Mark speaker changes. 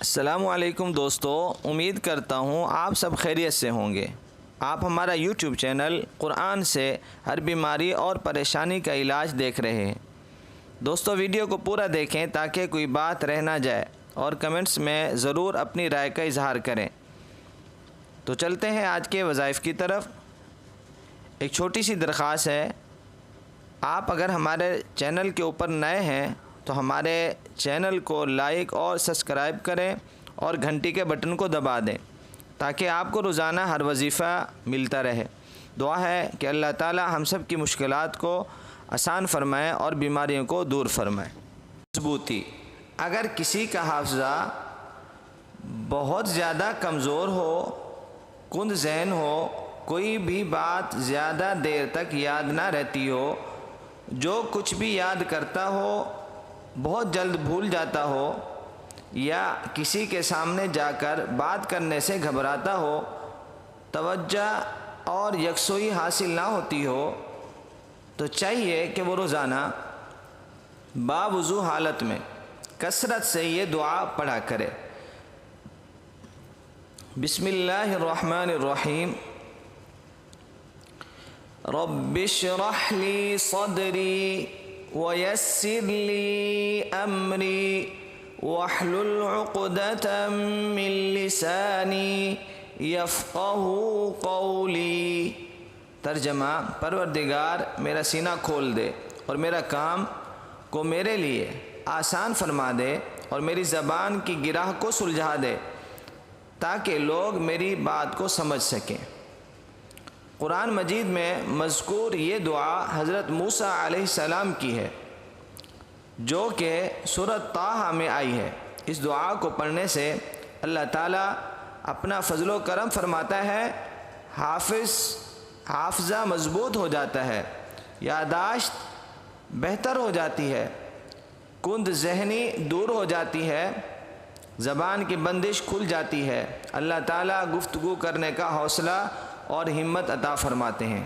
Speaker 1: السلام علیکم دوستو، امید کرتا ہوں آپ سب خیریت سے ہوں گے۔ آپ ہمارا یوٹیوب چینل قرآن سے ہر بیماری اور پریشانی کا علاج دیکھ رہے ہیں۔ دوستو ویڈیو کو پورا دیکھیں تاکہ کوئی بات رہ نہ جائے اور کمنٹس میں ضرور اپنی رائے کا اظہار کریں۔ تو چلتے ہیں آج کے وظائف کی طرف۔ ایک چھوٹی سی درخواست ہے، آپ اگر ہمارے چینل کے اوپر نئے ہیں تو ہمارے چینل کو لائک اور سبسکرائب کریں اور گھنٹی کے بٹن کو دبا دیں تاکہ آپ کو روزانہ ہر وظیفہ ملتا رہے۔ دعا ہے کہ اللہ تعالی ہم سب کی مشکلات کو آسان فرمائے اور بیماریوں کو دور فرمائے۔ مضبوطی: اگر کسی کا حافظہ بہت زیادہ کمزور ہو، کند ذہن ہو، کوئی بھی بات زیادہ دیر تک یاد نہ رہتی ہو، جو کچھ بھی یاد کرتا ہو بہت جلد بھول جاتا ہو، یا کسی کے سامنے جا کر بات کرنے سے گھبراتا ہو، توجہ اور یکسوئی حاصل نہ ہوتی ہو، تو چاہیے کہ وہ روزانہ باوضو حالت میں کثرت سے یہ دعا پڑھا کرے۔ بسم اللہ الرحمن الرحیم۔ رب اشرح لی صدری ویسر لی امری واحلل عقدۃ من لسانی یفقہوا قولی۔ ترجمہ: پروردگار میرا سینہ کھول دے اور میرا کام کو میرے لیے آسان فرما دے اور میری زبان کی گرہ کو سلجھا دے تاکہ لوگ میری بات کو سمجھ سکیں۔ قرآن مجید میں مذکور یہ دعا حضرت موسیٰ علیہ السلام کی ہے جو کہ سورۃ طٰہٰ میں آئی ہے۔ اس دعا کو پڑھنے سے اللہ تعالیٰ اپنا فضل و کرم فرماتا ہے، حافظہ مضبوط ہو جاتا ہے، یادداشت بہتر ہو جاتی ہے، کند ذہنی دور ہو جاتی ہے، زبان کی بندش کھل جاتی ہے۔ اللہ تعالیٰ گفتگو کرنے کا حوصلہ اور ہمت عطا فرماتے ہیں۔